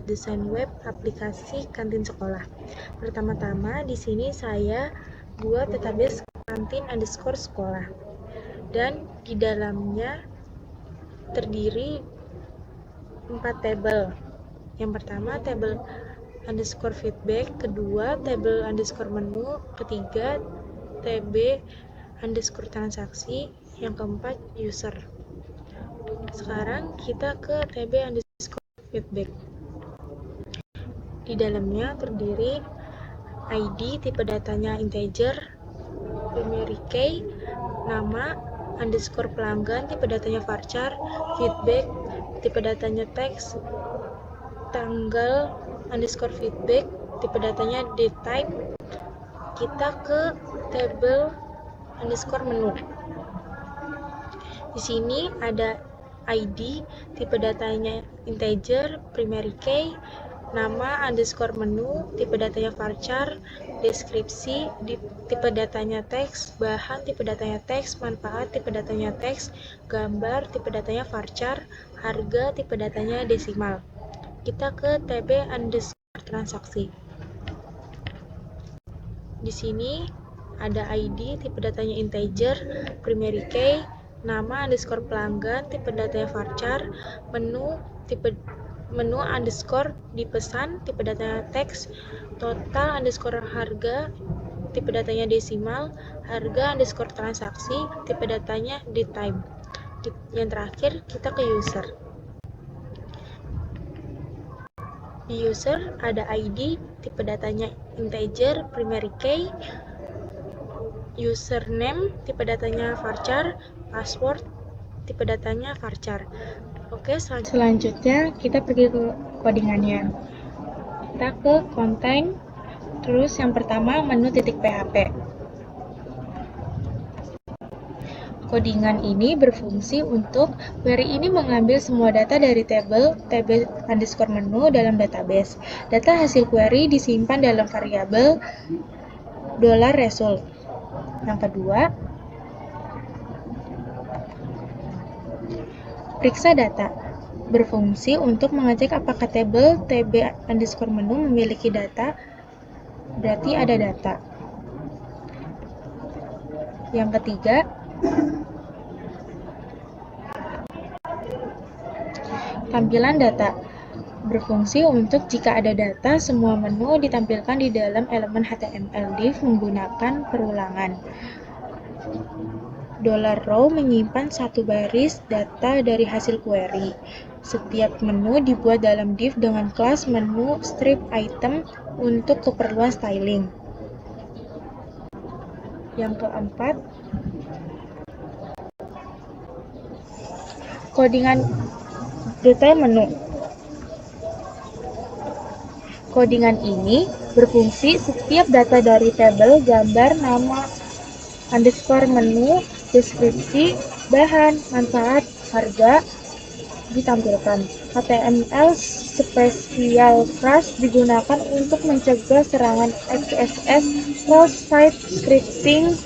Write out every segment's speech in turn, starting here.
membuat desain web aplikasi kantin sekolah. Pertama-tama di sini saya buat database kantin_sekolah dan di dalamnya terdiri 4 tabel. Yang pertama tabel underscore feedback, kedua tabel underscore menu, ketiga tb underscore transaksi, yang keempat user. Sekarang kita ke tb underscore feedback. Di dalamnya terdiri ID, tipe datanya integer, primary key, nama, underscore pelanggan, tipe datanya varchar, feedback, tipe datanya teks, tanggal underscore feedback, tipe datanya datetype. Kita ke tabel underscore menu. Di sini ada ID, tipe datanya integer, primary key, nama underscore menu, tipe datanya varchar, deskripsi, tipe datanya teks, bahan, tipe datanya teks, manfaat, tipe datanya teks, gambar, tipe datanya varchar, harga, tipe datanya desimal. Kita ke tb underscore transaksi. Di sini ada ID, tipe datanya integer, primary key, nama underscore pelanggan, tipe datanya varchar, menu, tipe menu underscore dipesan, tipe datanya teks, total underscore harga, tipe datanya desimal, harga underscore transaksi, tipe datanya datetime. Yang terakhir kita ke user. Di user ada ID, tipe datanya integer, primary key, username, tipe datanya varchar, password, tipe datanya varchar. Oke, selanjutnya kita pergi ke codingannya. Kita ke content, terus yang pertama menu.php. Codingan ini berfungsi untuk query ini mengambil semua data dari tabel tb underscore menu dalam database. Data hasil query disimpan dalam variabel $result. Yang kedua, periksa data. Berfungsi untuk mengecek apakah tabel tb underscore menu memiliki data, berarti ada data. Yang ketiga, tampilan data. Berfungsi untuk jika ada data, semua menu ditampilkan di dalam elemen HTML div menggunakan perulangan. $row menyimpan satu baris data dari hasil query. Setiap menu dibuat dalam div dengan kelas menu strip item untuk keperluan styling. Yang keempat, codingan detail menu. Codingan ini berfungsi setiap data dari tabel, gambar, nama, underscore menu, deskripsi, bahan, manfaat, harga ditampilkan. HTML special class digunakan untuk mencegah serangan XSS cross-site scripting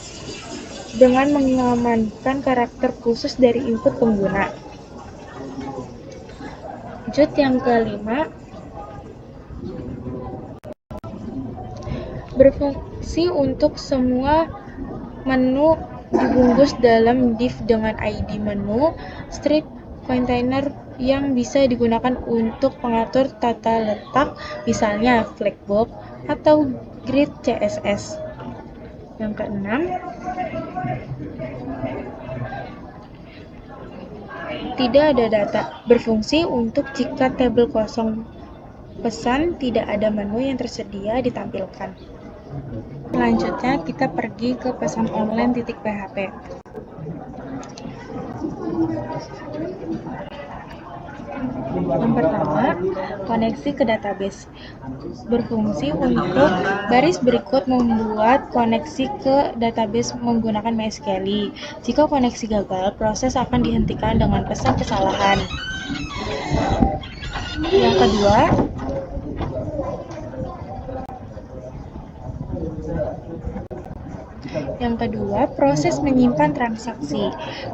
dengan mengamankan karakter khusus dari input pengguna. Lanjut yang kelima, berfungsi untuk semua menu dibungkus dalam div dengan ID menu, strip container yang bisa digunakan untuk pengatur tata letak, misalnya flagbox atau grid CSS. Yang keenam, tidak ada data. Berfungsi untuk jika tabel kosong pesan, tidak ada menu yang tersedia ditampilkan. Selanjutnya kita pergi ke pesan online.php. Yang pertama, koneksi ke database. Berfungsi untuk baris berikut membuat koneksi ke database menggunakan MySQL. Jika koneksi gagal, proses akan dihentikan dengan pesan kesalahan. Yang kedua, proses menyimpan transaksi.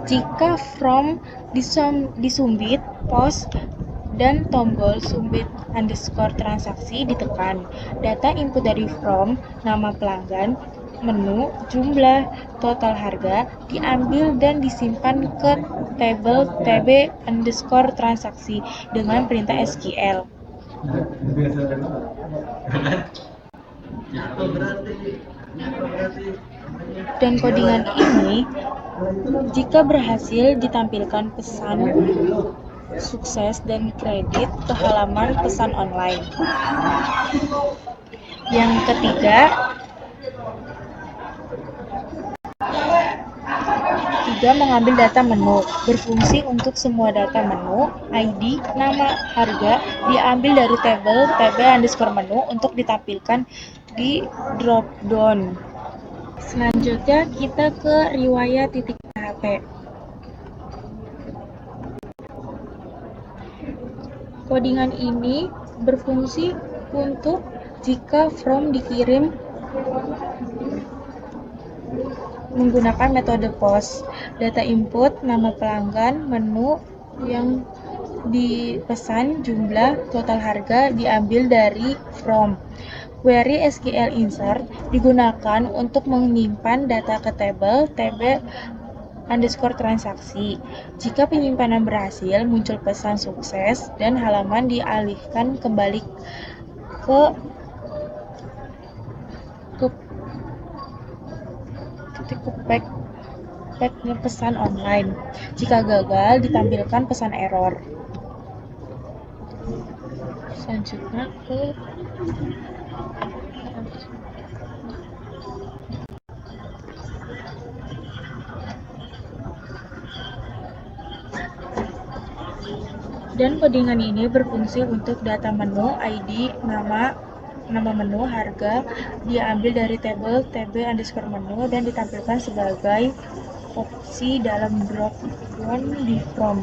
Jika from disumbit, post dan tombol submit underscore transaksi ditekan. Data input dari from, nama pelanggan, menu, jumlah, total harga diambil dan disimpan ke tabel tb underscore transaksi dengan perintah SQL. Dan codingan ini jika berhasil ditampilkan pesan sukses dan kredit ke halaman pesan online. Yang ketiga, mengambil data menu. Berfungsi untuk semua data menu, ID, nama, harga diambil dari tabel tb underscore menu untuk ditampilkan di dropdown. Selanjutnya kita ke riwayat .php. Codingan ini berfungsi untuk jika from dikirim menggunakan metode POST. Data input, nama pelanggan, menu yang dipesan, jumlah, total harga diambil dari from. Query SQL insert digunakan untuk menyimpan data ke tabel tb underscore transaksi. Jika penyimpanan berhasil, muncul pesan sukses dan halaman dialihkan kembali ke packnya pesan online. Jika gagal, ditampilkan pesan error. Selanjutnya ke dan codingan ini berfungsi untuk data menu, ID, nama menu, harga diambil dari tabel tb underscore menu dan ditampilkan sebagai opsi dalam drop-down di from.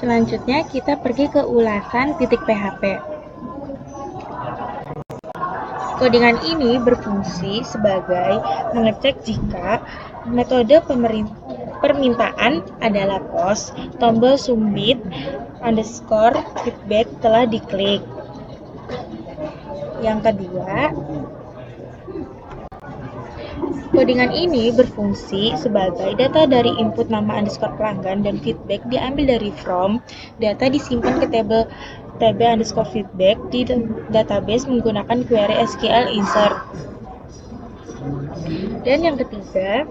Selanjutnya kita pergi ke ulasan .php. Codingan ini berfungsi sebagai mengecek jika metode permintaan adalah POST, tombol submit underscore feedback telah diklik. Yang kedua, codingan ini berfungsi sebagai data dari input nama underscore pelanggan dan feedback diambil dari from, data disimpan ke tabel tb underscore feedback di database menggunakan query SQL insert. Dan yang ketiga,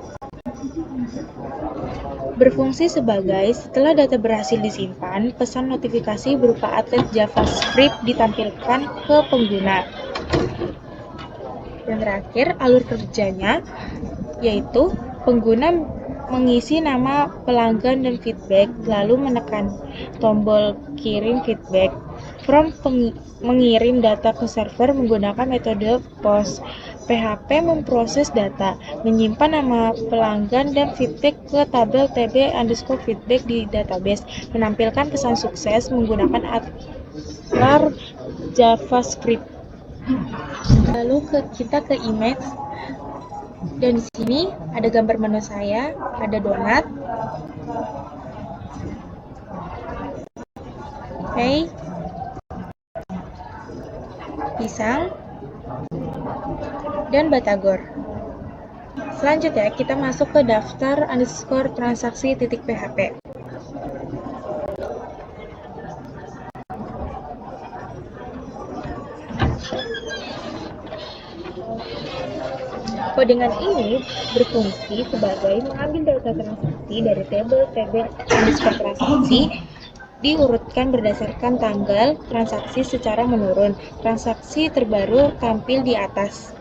berfungsi sebagai setelah data berhasil disimpan, pesan notifikasi berupa atlet JavaScript ditampilkan ke pengguna. Dan terakhir, alur kerjanya yaitu pengguna mengisi nama pelanggan dan feedback, lalu menekan tombol kirim feedback. From mengirim data ke server menggunakan metode POST. PHP memproses data, menyimpan nama pelanggan dan feedback ke tabel tb underscore feedback di database, menampilkan pesan sukses menggunakan atlar JavaScript. Lalu kita ke image, dan di sini ada gambar menu saya, ada donat, pisang, dan batagor. Selanjutnya kita masuk ke daftar underscore transaksi .php. Codingan ini berfungsi sebagai mengambil data transaksi dari tabel tb underscore transaksi, diurutkan berdasarkan tanggal transaksi secara menurun. Transaksi terbaru tampil di atas.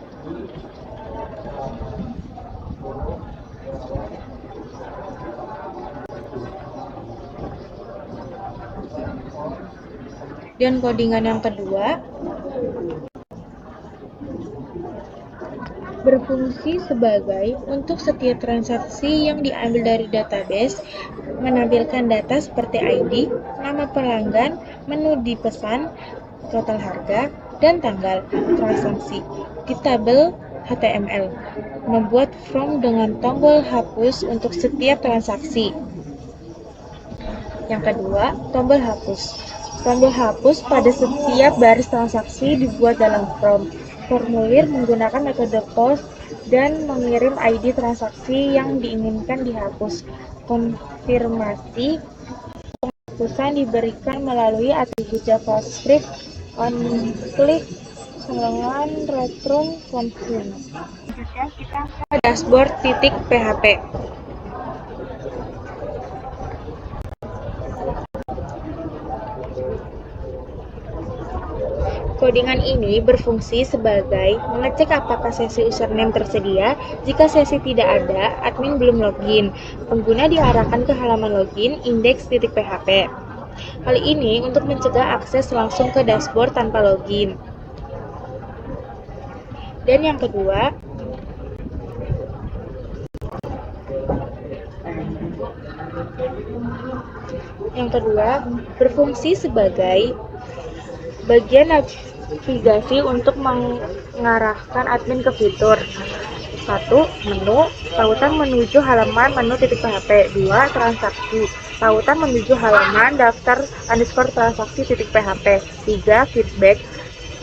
Dan codingan yang kedua berfungsi sebagai untuk setiap transaksi yang diambil dari database, menampilkan data seperti ID, nama pelanggan, menu dipesan, total harga, dan tanggal transaksi di tabel HTML. Membuat from dengan tombol hapus untuk setiap transaksi. Yang kedua, tombol hapus. Tombol hapus pada setiap baris transaksi dibuat dalam formulir menggunakan metode POS dan mengirim ID transaksi yang diinginkan dihapus. Konfirmasi penghapusan diberikan melalui atribut JavaScript onClick dengan return confirm. Selanjutnya kita ke dashboard.php. Codingan ini berfungsi sebagai mengecek apakah sesi username tersedia. Jika sesi tidak ada, admin belum login. Pengguna diarahkan ke halaman login index.php. Hal ini untuk mencegah akses langsung ke dashboard tanpa login. Dan yang kedua, berfungsi sebagai bagian navigasi untuk mengarahkan admin ke fitur. 1. Menu, tautan menuju halaman menu.php. 2. Transaksi, tautan menuju halaman daftar_transaksi.php. 3. Feedback,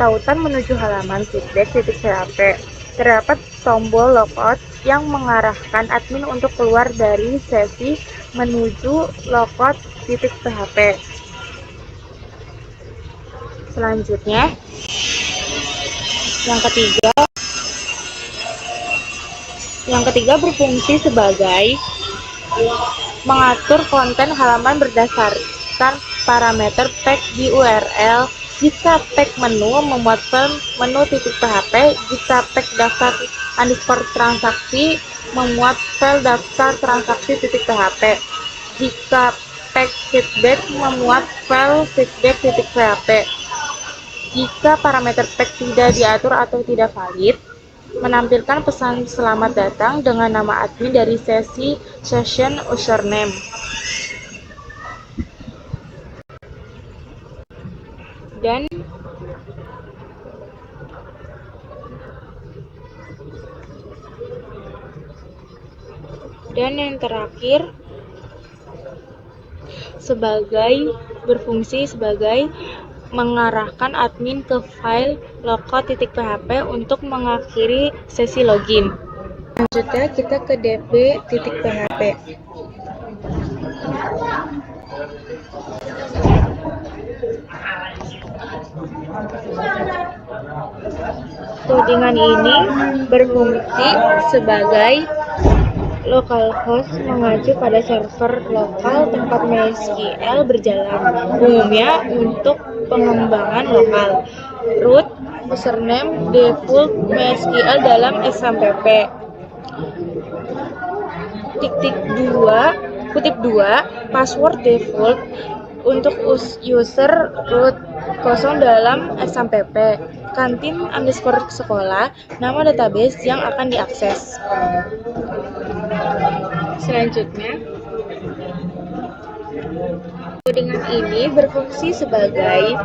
tautan menuju halaman feedback.php. Terdapat tombol logout yang mengarahkan admin untuk keluar dari sesi menuju logout.php. Selanjutnya, yang ketiga berfungsi sebagai mengatur konten halaman berdasarkan parameter tag di URL. Jika tag menu memuat file menu.php, jika tag daftar_transaksi memuat file daftar_transaksi.php, jika tag feedback memuat file feedback.php. Jika parameter tag tidak diatur atau tidak valid, menampilkan pesan selamat datang dengan nama admin dari sesi session username. Dan yang terakhir, berfungsi sebagai mengarahkan admin ke file logout.php untuk mengakhiri sesi login. Selanjutnya kita ke db.php. Codingan ini berfungsi sebagai localhost mengacu pada server lokal tempat MySQL berjalan, umumnya untuk pengembangan lokal. Root, username, default MySQL dalam XAMPP. Kutip 2, password default untuk user root 0 dalam XAMPP. Kantin_sekolah, nama database yang akan diakses. Selanjutnya, codingan ini berfungsi sebagai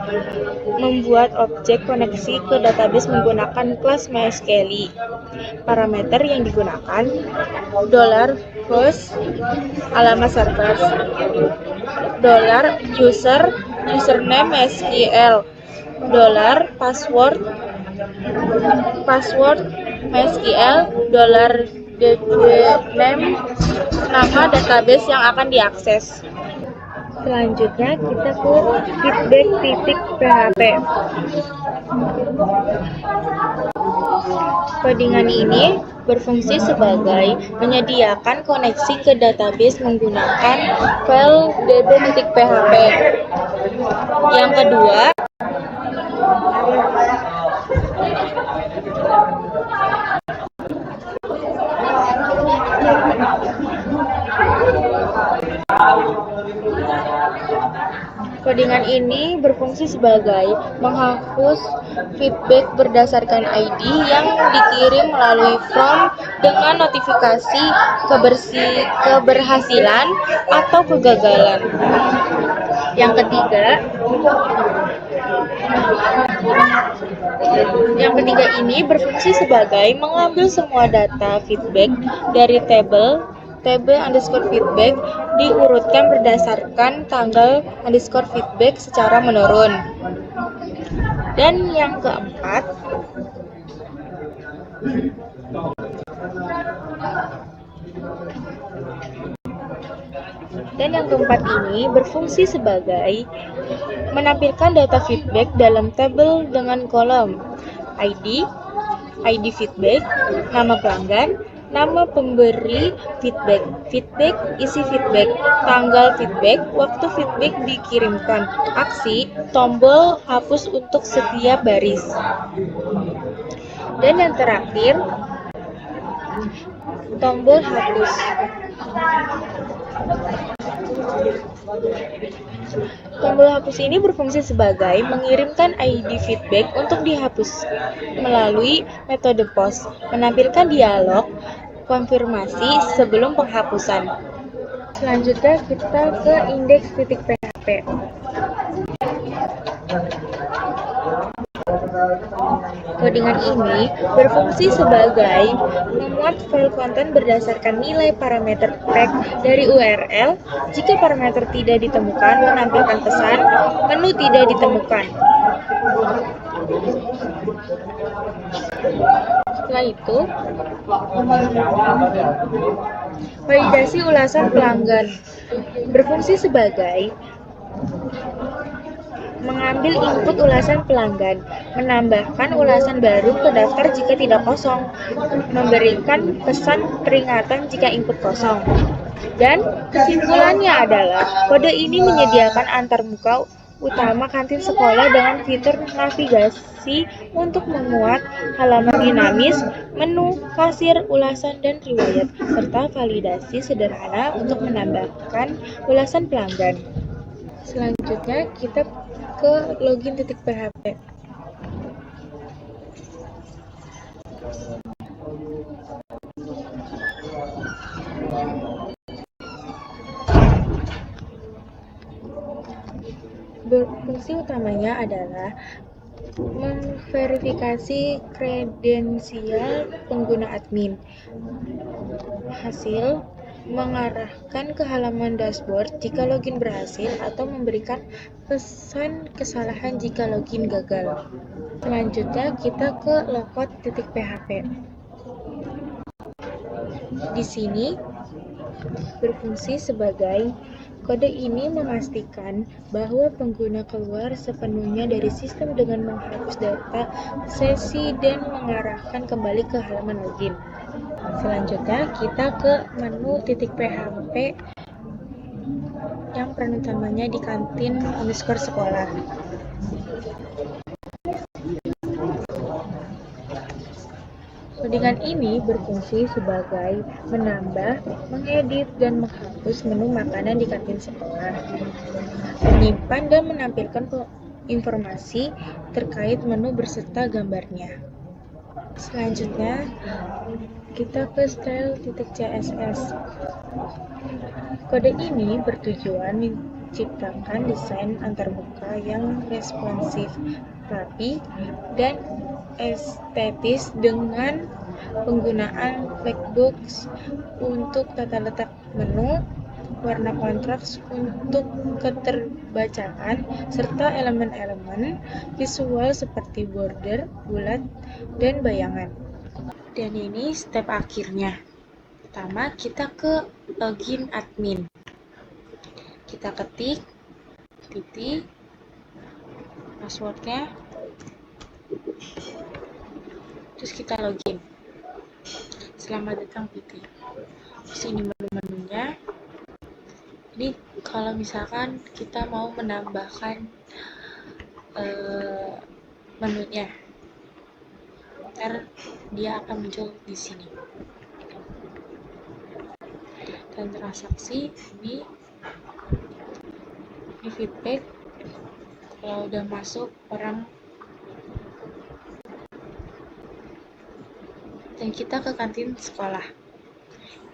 membuat objek koneksi ke database menggunakan kelas MySQL. Parameter yang digunakan $host alamat server, $user username MySQL, $password MySQL, $dbname nama database yang akan diakses. Selanjutnya kita ke feedback.php. Codingan ini berfungsi sebagai menyediakan koneksi ke database menggunakan file db.php. Yang kedua, codingan ini berfungsi sebagai menghapus feedback berdasarkan ID yang dikirim melalui form dengan notifikasi keberhasilan atau kegagalan. Yang ketiga ini berfungsi sebagai mengambil semua data feedback dari tabel tb_feedback diurutkan berdasarkan tanggal _feedback secara menurun. Dan yang keempat ini berfungsi sebagai menampilkan data feedback dalam tabel dengan kolom ID feedback, nama pelanggan, nama pemberi feedback, isi feedback, tanggal feedback, waktu feedback dikirimkan, aksi, tombol hapus untuk setiap baris. Dan yang terakhir, tombol hapus. Tombol hapus ini berfungsi sebagai mengirimkan ID feedback untuk dihapus melalui metode POS, menampilkan dialog konfirmasi sebelum penghapusan. Selanjutnya kita ke indeks.php. Codingan ini berfungsi sebagai memuat file konten berdasarkan nilai parameter tag dari URL. Jika parameter tidak ditemukan, menampilkan pesan menu tidak ditemukan. Setelah itu, validasi ulasan pelanggan berfungsi sebagai mengambil input ulasan pelanggan, menambahkan ulasan baru ke daftar jika tidak kosong, memberikan pesan peringatan jika input kosong. Dan kesimpulannya adalah kode ini menyediakan antarmuka utama kantin sekolah dengan fitur navigasi untuk memuat halaman dinamis, menu, kasir, ulasan, dan riwayat, serta validasi sederhana untuk menambahkan ulasan pelanggan. Selanjutnya kita ke login.php. Fungsi utamanya adalah memverifikasi kredensial pengguna admin. Hasil mengarahkan ke halaman dashboard jika login berhasil atau memberikan pesan kesalahan jika login gagal. Selanjutnya kita ke logout.php. Di sini berfungsi sebagai kode ini memastikan bahwa pengguna keluar sepenuhnya dari sistem dengan menghapus data sesi dan mengarahkan kembali ke halaman login. Selanjutnya kita ke menu.php yang peran utamanya di kantin_sekolah. Codingan ini berfungsi sebagai menambah, mengedit, dan menghapus menu makanan di kantin sekolah, menyimpan dan menampilkan informasi terkait menu beserta gambarnya. Selanjutnya, kita ke style.css. Kode ini bertujuan menciptakan desain antarmuka yang responsif, rapi, dan estetis dengan penggunaan flagbox untuk tata letak menu, warna kontras untuk keterbacaan, serta elemen-elemen visual seperti border, bulat, dan bayangan. Dan ini step akhirnya. Pertama, kita ke login admin. Kita ketik titik passwordnya, terus kita login. Selamat datang PT. Terus ini menu-menunya. Ini kalau misalkan kita mau menambahkan menunya, ntar dia akan muncul di sini. Dan transaksi ini feedback kalau udah masuk orang. Dan kita ke kantin sekolah.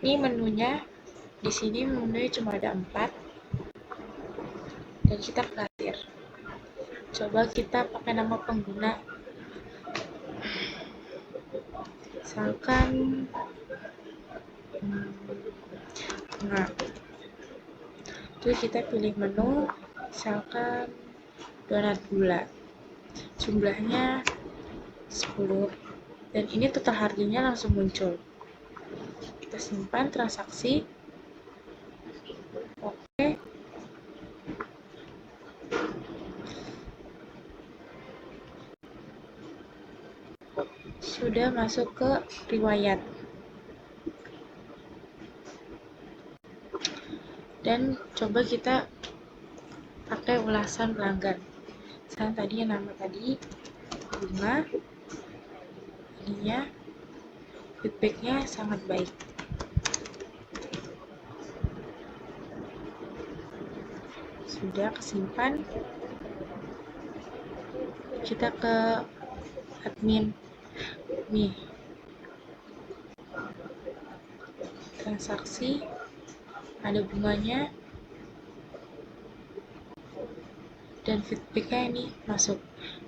Ini menunya, di sini menunya cuma ada 4. Dan kita ke kasir. Coba kita pakai nama pengguna. Misalkan Nah, terus kita pilih menu, misalkan donat gula, jumlahnya 10, dan ini total harganya langsung muncul. Kita simpan transaksi. Oke. Sudah masuk ke riwayat. Dan coba kita pakai ulasan pelanggan. Misalnya tadi nama tadi bunga, ininya feedbacknya sangat baik. Sudah kesimpan. Kita ke admin nih, transaksi, ada bunganya, dan feedbacknya ini masuk.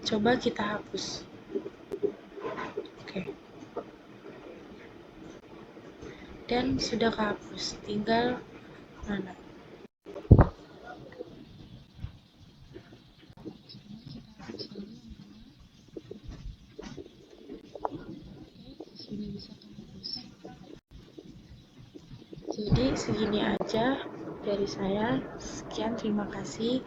Coba kita hapus. Oke. Dan sudah kehapus, tinggal mana? Sudah bisa kehapus. Jadi segini aja dari saya. Sekian, terima kasih.